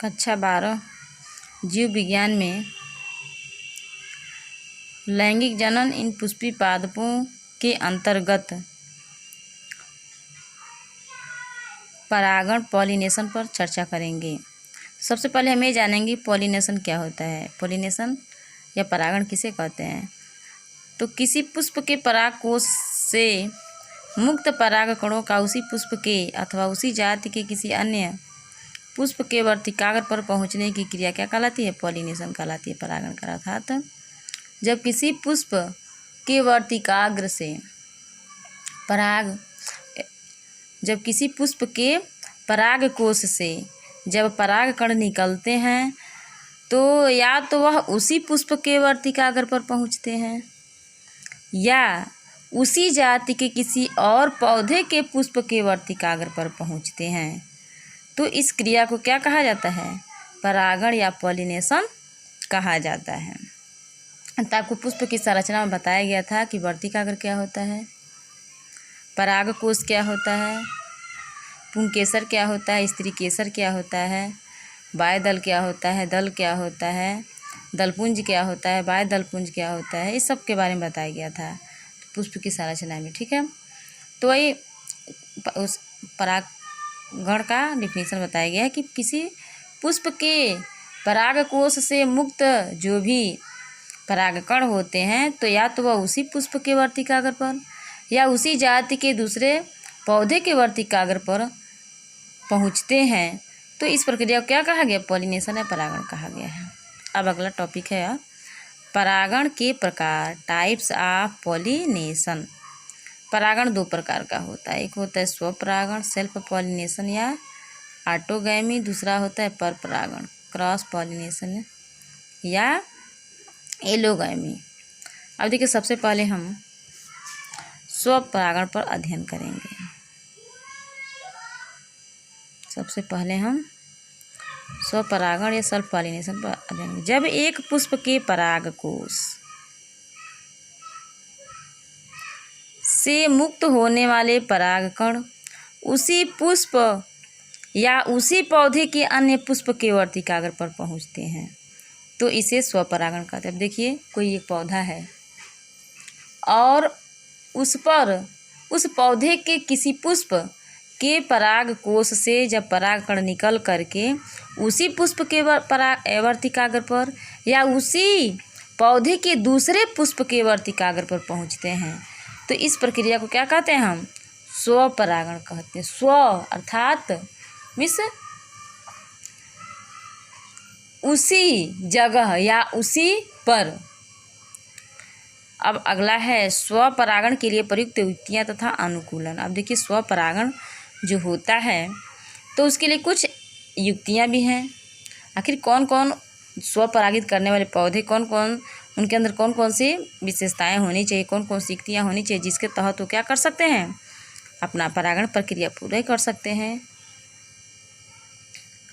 कक्षा 12 जीव विज्ञान में लैंगिक जनन इन पुष्पी पादपों के अंतर्गत परागण पॉलिनेशन पर चर्चा करेंगे। सबसे पहले हम ये जानेंगे पॉलिनेशन क्या होता है। पॉलिनेशन या परागण किसे कहते हैं? तो किसी पुष्प के परागकोश से मुक्त परागकणों का उसी पुष्प के अथवा उसी जाति के किसी अन्य पुष्प के वर्तिकाग्र पर पहुंचने की क्रिया क्या कहलाती है? पॉलिनेशन कहलाती है। परागण का अर्थात जब किसी पुष्प के वर्तिकाग्र से जब किसी पुष्प के परागकोश से जब परागकण निकलते हैं तो या तो वह उसी पुष्प के वर्तिकाग्र पर पहुंचते हैं या उसी जाति के किसी और पौधे के पुष्प के वर्तिकाग्र पर पहुंचते हैं। तो इस क्रिया को क्या कहा जाता है? परागण या पॉलिनेशन कहा जाता है। तो आपको पुष्प की संरचना में बताया गया था कि वर्तिकाग्र क्या होता है, परागकोश क्या होता है, पुंकेसर क्या होता है, स्त्री केसर क्या होता है, बाह्यदल क्या होता है, दल क्या होता है, दलपुंज क्या होता है, बाह्य दलपुंज क्या होता है, इस सब के बारे में बताया गया था पुष्प की संरचना में। ठीक है, तो वही उस परागण का डिफिनेशन बताया गया है कि किसी पुष्प के परागकोश से मुक्त जो भी परागकण होते हैं तो या तो वह उसी पुष्प के वर्तिकाग्र पर या उसी जाति के दूसरे पौधे के वर्तिकाग्र पर पहुंचते हैं। तो इस प्रक्रिया को क्या कहा गया? पॉलिनेशन या परागण कहा गया है। अब अगला टॉपिक है परागण के प्रकार, टाइप्स ऑफ पॉलिनेशन। परागण दो प्रकार का होता है, एक होता है स्वपरागण सेल्फ पॉलिनेशन या ऑटोगैमी, दूसरा होता है पर परागण क्रॉस पॉलिनेशन या एलोगैमी। अब देखिए, सबसे पहले हम स्वपरागण पर अध्ययन करेंगे। सबसे पहले हम स्वपरागण या सेल्फ पॉलिनेशन पर अध्ययन। जब एक पुष्प के परागकोश से मुक्त होने वाले परागकण उसी पुष्प या उसी पौधे के अन्य पुष्प के वर्तिकाग्र पर पहुंचते हैं तो इसे स्वपरागण कहते हैं। अब देखिए, कोई एक पौधा है और उस पर उस पौधे के किसी पुष्प के परागकोश से जब परागकण निकल करके उसी पुष्प के वर्तिकाग्र पर या उसी पौधे के दूसरे पुष्प के वर्तिकाग्र पर पहुंचते हैं तो इस प्रक्रिया को क्या कहते हैं? हम स्वपरागण कहते हैं। स्व अर्थात मीन्स उसी जगह या उसी पर। अब अगला है स्वपरागण के लिए प्रयुक्त युक्तियाँ तथा अनुकूलन। अब देखिए, स्वपरागण जो होता है तो उसके लिए कुछ युक्तियाँ भी हैं। आखिर कौन कौन स्वपरागित करने वाले पौधे, कौन कौन उनके अंदर कौन कौन सी विशेषताएं होनी चाहिए, कौन कौन सी युक्तियाँ होनी चाहिए जिसके तहत वो क्या कर सकते हैं? अपना परागण प्रक्रिया पूरा कर सकते हैं।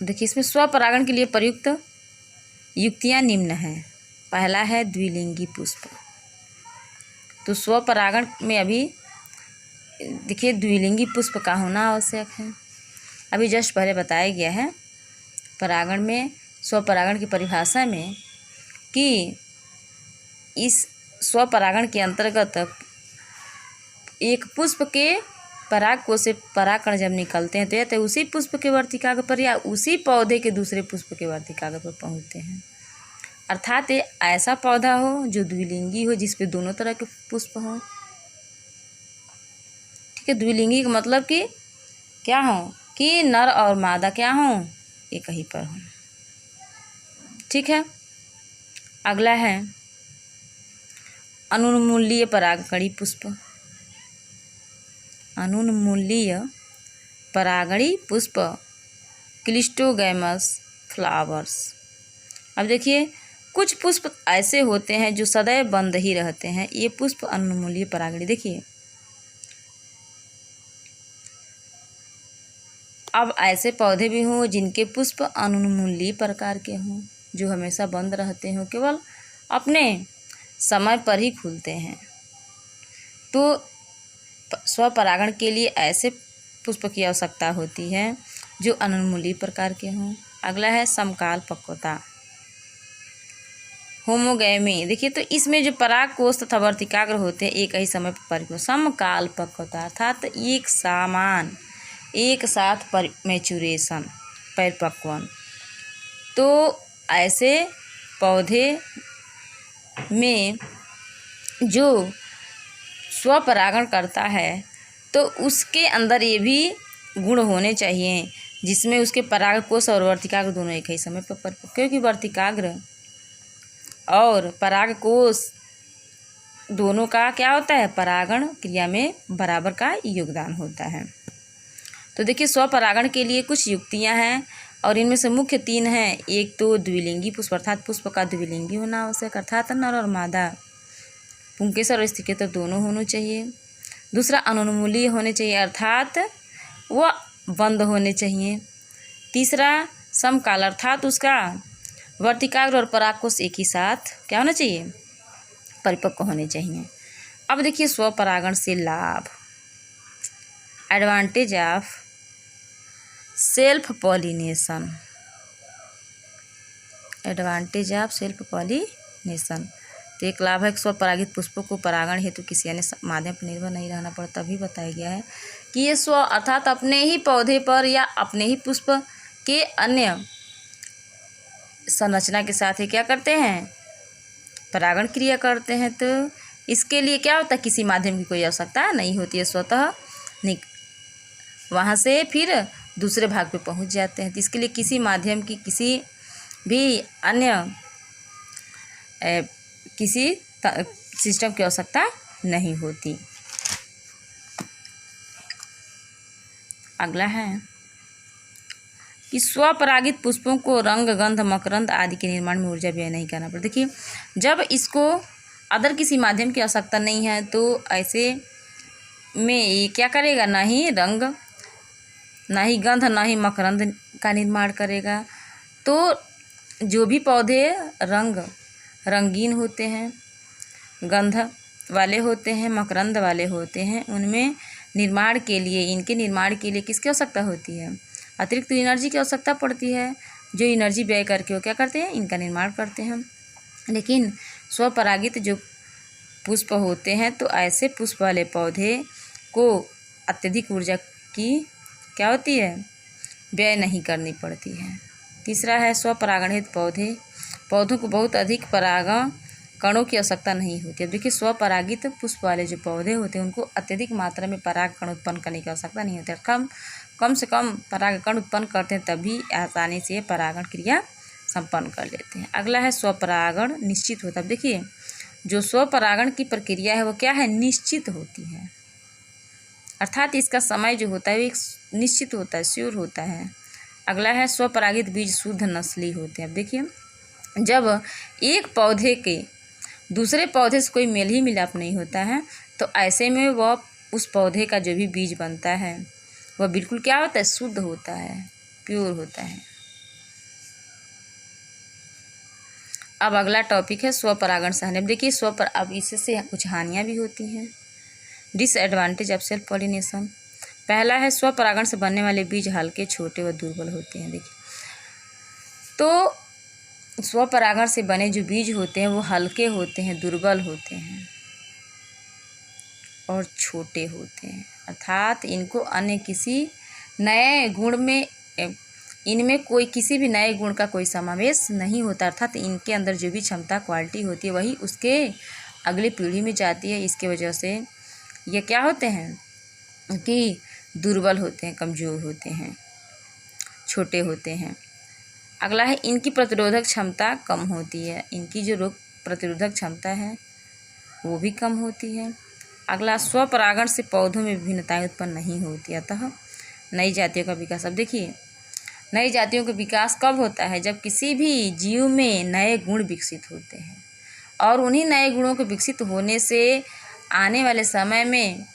देखिए, इसमें स्वपरागण के लिए प्रयुक्त युक्तियाँ निम्न हैं। पहला है द्विलिंगी पुष्प। तो स्वपरागण में अभी देखिए द्विलिंगी पुष्प का होना आवश्यक है। अभी जस्ट पहले बताया गया है परागण में स्वपरागण की परिभाषा में कि इस स्वपरागण के अंतर्गत एक पुष्प के परागकोश से परागकण जब निकलते हैं तो या तो उसी पुष्प के वर्तिकाग्र पर या उसी पौधे के दूसरे पुष्प के वर्तिकाग्र पर पहुंचते हैं। अर्थात ये ऐसा पौधा हो जो द्विलिंगी हो, जिस पे दोनों तरह के पुष्प हों। ठीक है, द्विलिंगी का मतलब कि क्या हो कि नर और मादा क्या हों? एक ही पर हों। ठीक है, अगला है अनुन्मूलीय परागकणी पुष्प। अनुन्मूलीय परागणी पुष्प क्लिस्टोगैमस फ्लावर्स। अब देखिए, कुछ पुष्प ऐसे होते हैं जो सदैव बंद ही रहते हैं, ये पुष्प अनुन्मूलीय परागणी। देखिए, अब ऐसे पौधे भी हों जिनके पुष्प अनुन्मूलीय प्रकार के हों, जो हमेशा बंद रहते हों, केवल अपने समय पर ही खुलते हैं। तो स्वपरागण के लिए ऐसे पुष्प की आवश्यकता होती है जो अनुन्मूलीय प्रकार के हों। अगला है समकाल पक्वता, होमोगैमी। देखिए तो इसमें जो पराग कोष तथा वर्तिकाग्र होते हैं एक ही समय पर परिपक्व। समकाल पक्वता अर्थात एक समान एक साथ मैचुरेशन परिपक्वन। तो ऐसे पौधे में जो स्वपरागण करता है तो उसके अंदर ये भी गुण होने चाहिए जिसमें उसके पराग कोष और वर्तिकाग्र दोनों एक ही समय पर परिपक्व, क्योंकि वर्तिकाग्र और पराग कोष दोनों का क्या होता है, परागण क्रिया में बराबर का योगदान होता है। तो देखिए स्वपरागण के लिए कुछ युक्तियां हैं और इनमें से मुख्य 3 हैं। एक तो द्विलिंगी पुष्प अर्थात पुष्प का द्विलिंगी होना आवश्यक अर्थात नर और मादा, पुंकेसर और स्त्रीकेतर दोनों होने चाहिए। दूसरा अनुन्मूलीय होने चाहिए अर्थात वह बंद होने चाहिए। तीसरा समकाल अर्थात उसका वर्तिकाग्र और परागकोष एक ही साथ क्या होना चाहिए, परिपक्व होने चाहिए। अब देखिए स्वपरागण से लाभ, advantage of self pollination, advantage of self pollination. तो एक लाभ है स्वपरागित पुष्पों को परागण हेतु किसी अन्य माध्यम पर निर्भर नहीं रहना पड़ता। तभी बताया गया है कि ये स्व अर्थात अपने ही पौधे पर या अपने ही पुष्प के अन्य संरचना के साथ ही क्या करते हैं, परागण क्रिया करते हैं। तो इसके लिए क्या होता है, किसी माध्यम की कोई आवश्यकता नहीं होती है, स्वतः वहाँ से फिर दूसरे भाग पे पहुँच जाते हैं। तो इसके लिए किसी माध्यम की किसी भी अन्य किसी सिस्टम की आवश्यकता नहीं होती। अगला है कि स्वपरागित पुष्पों को रंग, गंध, मकरंद आदि के निर्माण में ऊर्जा व्यय नहीं करना पड़ता। देखिए जब इसको अदर किसी माध्यम की आवश्यकता नहीं है तो ऐसे में ये क्या करेगा, ना ही रंग, ना ही गंध, ना ही मकरंद का निर्माण करेगा। तो जो भी पौधे रंगीन होते हैं, गंध वाले होते हैं, मकरंद वाले होते हैं, उनमें निर्माण के लिए, इनके निर्माण के लिए किसकी आवश्यकता होती है, अतिरिक्त एनर्जी की आवश्यकता पड़ती है। जो एनर्जी व्यय करके वो क्या करते हैं, इनका निर्माण करते हैं। लेकिन स्वपरागित जो पुष्प होते हैं तो ऐसे पुष्प वाले पौधे को अत्यधिक ऊर्जा की क्या होती है, व्यय नहीं करनी पड़ती है। तीसरा है स्वपरागणित पौधों को बहुत अधिक परागण कणों की आवश्यकता नहीं होती है। देखिए स्वपरागित पुष्प वाले जो पौधे होते हैं उनको अत्यधिक मात्रा में पराग कण उत्पन्न करने की आवश्यकता नहीं होती है। कम से कम पराग कण उत्पन्न करते हैं तभी आसानी से परागण क्रिया संपन्न कर लेते हैं। अगला है स्वपरागण निश्चित होता है। देखिए जो स्वपरागण की प्रक्रिया है वो क्या है, निश्चित होती है, अर्थात इसका समय जो होता है वो एक निश्चित होता है, श्योर होता है। अगला है स्वपरागित बीज शुद्ध नस्ली होते हैं। अब देखिए जब एक पौधे के दूसरे पौधे से कोई मेल ही मिलाप नहीं होता है तो ऐसे में वह उस पौधे का जो भी बीज बनता है वह बिल्कुल क्या होता है, शुद्ध होता है, प्योर होता है। अब अगला टॉपिक है स्वपरागण से हानि। देखिए अब इससे कुछ हानियाँ भी होती हैं। Disadvantage of self pollination. पहला है स्वपरागण से बनने वाले बीज हल्के, छोटे व दुर्बल होते हैं। देखिए तो स्वपरागण से बने जो बीज होते हैं वो हल्के होते हैं, दुर्बल होते हैं और छोटे होते हैं, अर्थात इनको अन्य किसी नए गुण में इनमें कोई किसी भी नए गुण का कोई समावेश नहीं होता, अर्थात इनके अंदर जो भी क्षमता क्वालिटी होती है वही उसके अगली पीढ़ी में जाती है। इसके वजह से ये क्या होते हैं कि दुर्बल होते हैं, कमज़ोर होते हैं, छोटे होते हैं। अगला है इनकी प्रतिरोधक क्षमता कम होती है, इनकी जो रोग प्रतिरोधक क्षमता है वो भी कम होती है। अगला स्वपरागण से पौधों में विभिन्नताएं उत्पन्न नहीं होती, अतः नई जातियों का विकास। अब देखिए नई जातियों का विकास कब होता है, जब किसी भी जीव में नए गुण विकसित होते हैं और उन्हीं नए गुणों के विकसित होने से आने वाले समय में,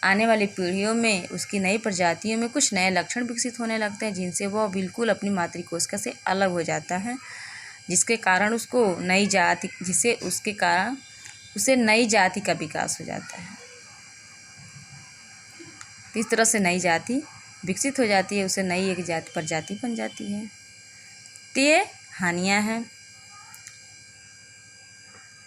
आने वाली पीढ़ियों में उसकी नई प्रजातियों में कुछ नए लक्षण विकसित होने लगते हैं जिनसे वह बिल्कुल अपनी मातृकोशिका से अलग हो जाता है, जिसके कारण उसको नई जाति उसे नई जाति का विकास हो जाता है। इस तरह से नई जाति विकसित हो जाती है, उसे नई एक प्रजाति बन जाती है। तो ये हानियाँ हैं।